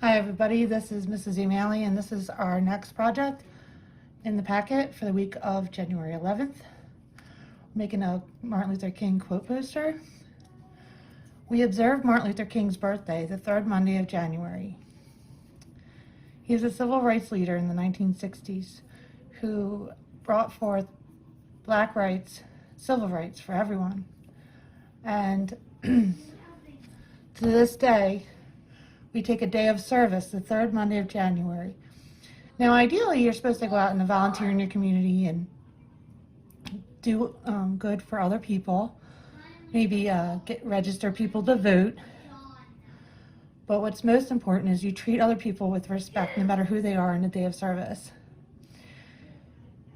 Hi everybody, this is Mrs. O'Malley and this is our next project in the packet for the week of January 11th. We're making a Martin Luther King quote poster. We observe Martin Luther King's birthday the third Monday of January. He was a civil rights leader in the 1960s who brought forth black rights, civil rights for everyone. And to this day, we take a day of service the third Monday of January. Now, ideally, you're supposed to go out and volunteer in your community and do good for other people. Maybe register people to vote. But what's most important is you treat other people with respect, no matter who they are, in a day of service.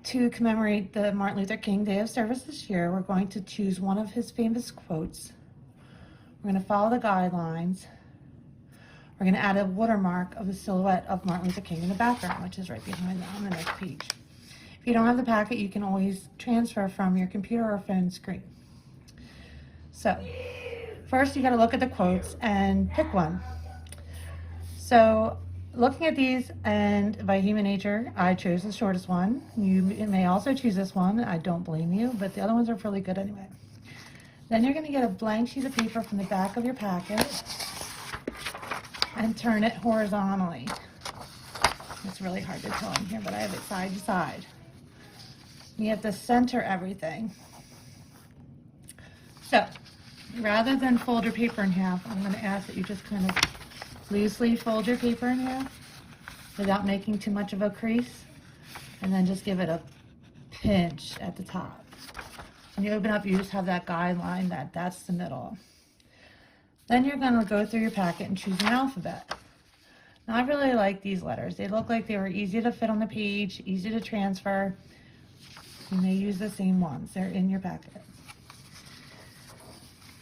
To commemorate the Martin Luther King Day of Service this year, we're going to choose one of his famous quotes. We're going to follow the guidelines. We're going to add a watermark of the silhouette of Martin Luther King in the background, which is right behind that on the next page. If you don't have the packet, you can always transfer from your computer or phone screen. So, first you got to look at the quotes and pick one. So, looking at these, and by human nature, I chose the shortest one. You may also choose this one. I don't blame you, but the other ones are really good anyway. Then you're going to get a blank sheet of paper from the back of your packet and turn it horizontally. It's really hard to tell in here, but I have it side to side. You have to center everything. So, rather than fold your paper in half, I'm going to ask that you just kind of loosely fold your paper in half without making too much of a crease, and then just give it a pinch at the top. When you open up, you just have that guideline that's the middle. Then you're going to go through your packet and choose an alphabet. Now, I really like these letters. They look like they were easy to fit on the page, easy to transfer. You may use the same ones. They're in your packet.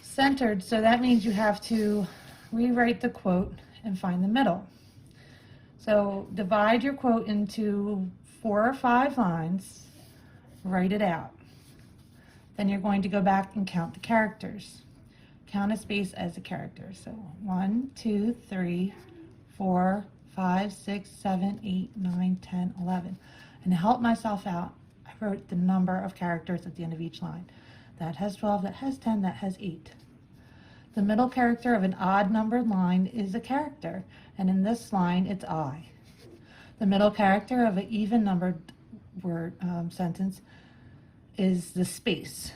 Centered, so that means you have to rewrite the quote and find the middle. So divide your quote into 4 or 5 lines, write it out. Then you're going to go back and count the characters. Count a space as a character. So 1, 2, 3, 4, 5, 6, 7, 8, 9, 10, 11. And to help myself out, I wrote the number of characters at the end of each line. That has 12, that has 10, that has 8. The middle character of an odd numbered line is a character, and in this line, it's I. The middle character of an even numbered word sentence is the space.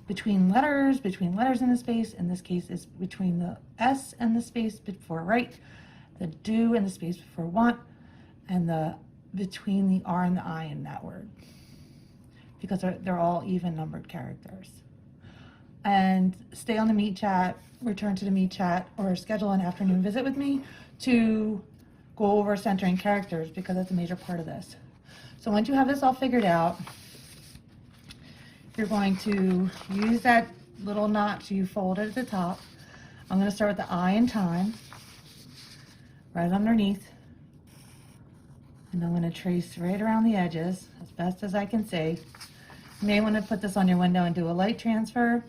Between letters in the space, in this case, is between the S and the space before right, the do and the space before want, and the between the R and the I in that word, because they're all even numbered characters. And stay on the Meet Chat, return to the Meet Chat, or schedule an afternoon visit with me to go over centering characters, because that's a major part of this. So once you have this all figured out, you're going to use that little notch you folded at the top. I'm going to start with the I in time, right underneath. And I'm going to trace right around the edges as best as I can see. You may want to put this on your window and do a light transfer,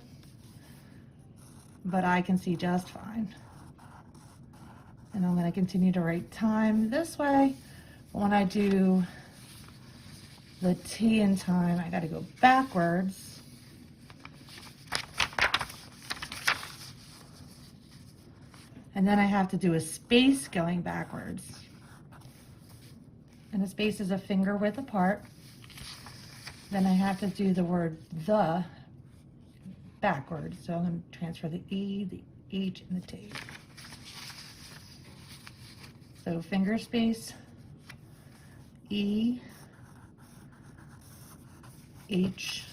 but I can see just fine. And I'm going to continue to write time this way. But when I do the T in time, I got to go backwards. And then I have to do a space going backwards. And the space is a finger width apart. Then I have to do the word the backwards. So I'm going to transfer the E, the H, and the T. So finger space, E, H,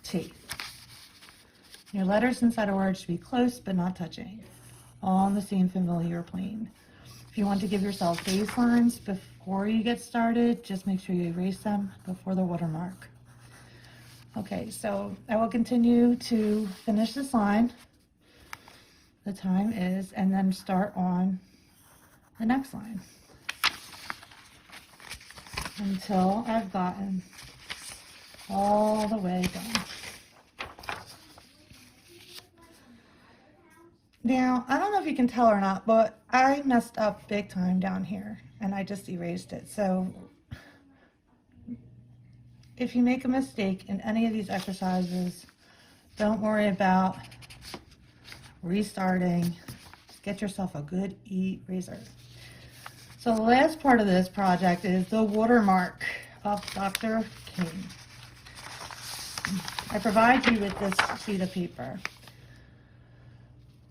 T. Your letters inside a word should be close but not touching, all on the same familiar plane. If you want to give yourself baselines before you get started, just make sure you erase them before the watermark. Okay, so I will continue to finish this line. The time is, and then start on the next line until I've gotten all the way down. Now, I don't know if you can tell or not, but I messed up big time down here, and I just erased it. So if you make a mistake in any of these exercises, don't worry about restarting. Just get yourself a good eraser. So the last part of this project is the watermark of Dr. King. I provide you with this sheet of paper.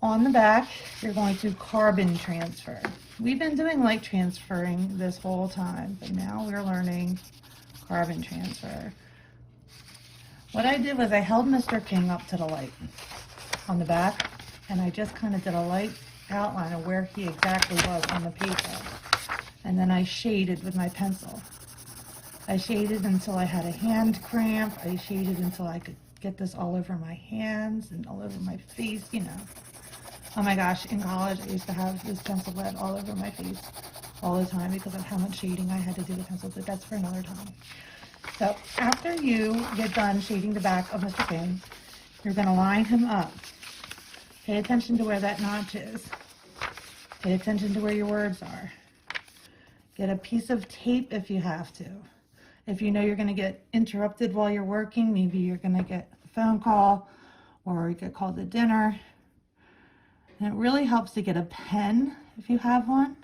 On the back, you're going to carbon transfer. We've been doing light transferring this whole time, but now we're learning carbon transfer. What I did was I held Mr. King up to the light on the back, and I just kind of did a light outline of where he exactly was on the paper. And then I shaded with my pencil. I shaded until I had a hand cramp. I shaded until I could get this all over my hands and all over my face, you know. Oh my gosh, in college I used to have this pencil lead all over my face all the time because of how much shading I had to do with pencil, but that's for another time. So after you get done shading the back of Mr. King, you're going to line him up. Pay attention to where that notch is. Pay attention to where your words are. Get a piece of tape if you have to. If you know you're going to get interrupted while you're working, maybe you're going to get a phone call or you get called to dinner. And it really helps to get a pen if you have one.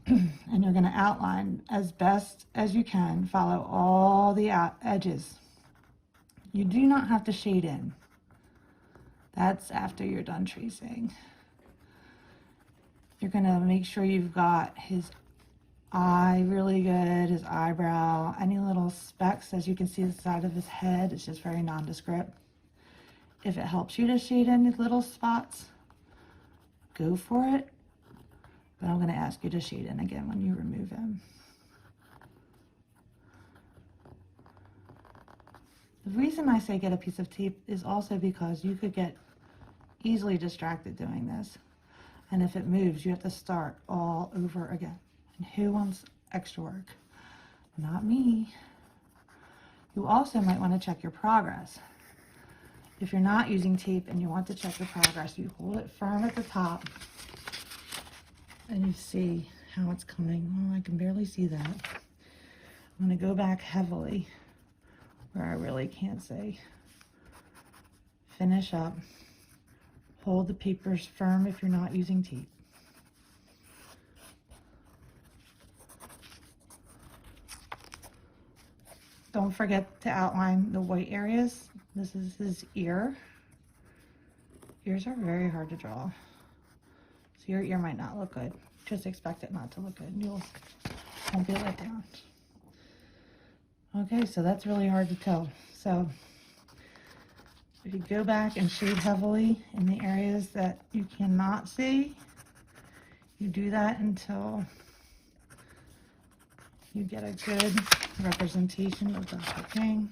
And you're going to outline as best as you can. Follow all the edges. You do not have to shade in. That's after you're done tracing. You're going to make sure you've got his eye really good, his eyebrow, any little specks. As you can see the side of his head, it's just very nondescript. If it helps you to shade in little spots, go for it. But I'm going to ask you to shade in again when you remove him. The reason I say get a piece of tape is also because you could get easily distracted doing this. And if it moves, you have to start all over again. And who wants extra work? Not me. You also might want to check your progress. If you're not using tape and you want to check your progress, you hold it firm at the top and you see how it's coming. Oh, I can barely see that. I'm going to go back heavily where I really can't see. Finish up. Hold the papers firm if you're not using tape. Don't forget to outline the white areas. This is his ear. Ears are very hard to draw. So your ear might not look good. Just expect it not to look good. You won't be let down. Okay, so that's really hard to tell. So if you go back and shade heavily in the areas that you cannot see, you do that until you get a good representation of Dr. King.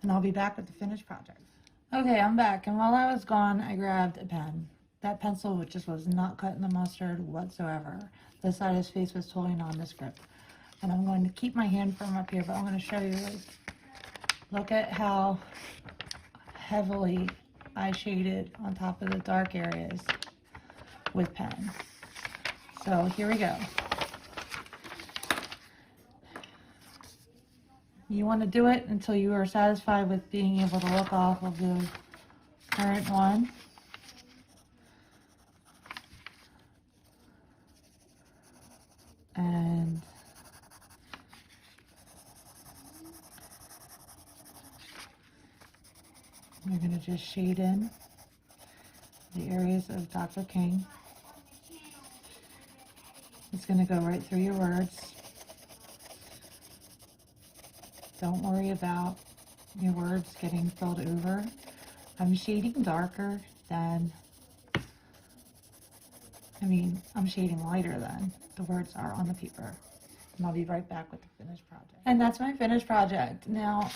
And I'll be back with the finished project. Okay, I'm back, and while I was gone, I grabbed a pen. That pencil just was not cutting the mustard whatsoever. This side of his face was totally nondescript. And I'm going to keep my hand firm up here, but I'm going to show you this. Look at how heavily I shaded on top of the dark areas with pen. So here we go. You want to do it until you are satisfied with being able to look off of the current one. And we're going to just shade in the areas of Dr. King. It's going to go right through your words. Don't worry about your words getting filled over. I'm shading darker than, I'm shading lighter than the words are on the paper. And I'll be right back with the finished project. And that's my finished project. Now,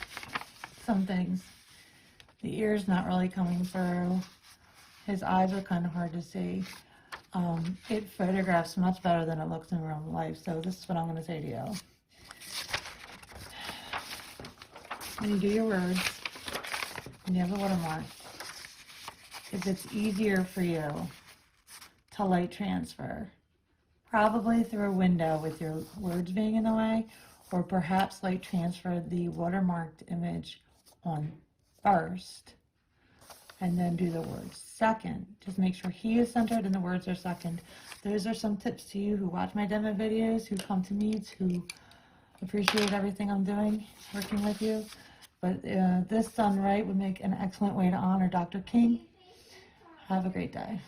some things. The ear's not really coming through. His eyes are kind of hard to see. it photographs much better than it looks in real life. So this is what I'm going to say to you. When you do your words, and you have a watermark, if it's easier for you to light transfer, probably through a window with your words being in the way, or perhaps light transfer the watermarked image on first, and then do the words second. Just make sure he is centered and the words are second. Those are some tips to you who watch my demo videos, who come to meets, who appreciate everything I'm doing, working with you. But this done right would make an excellent way to honor Dr. King. Have a great day.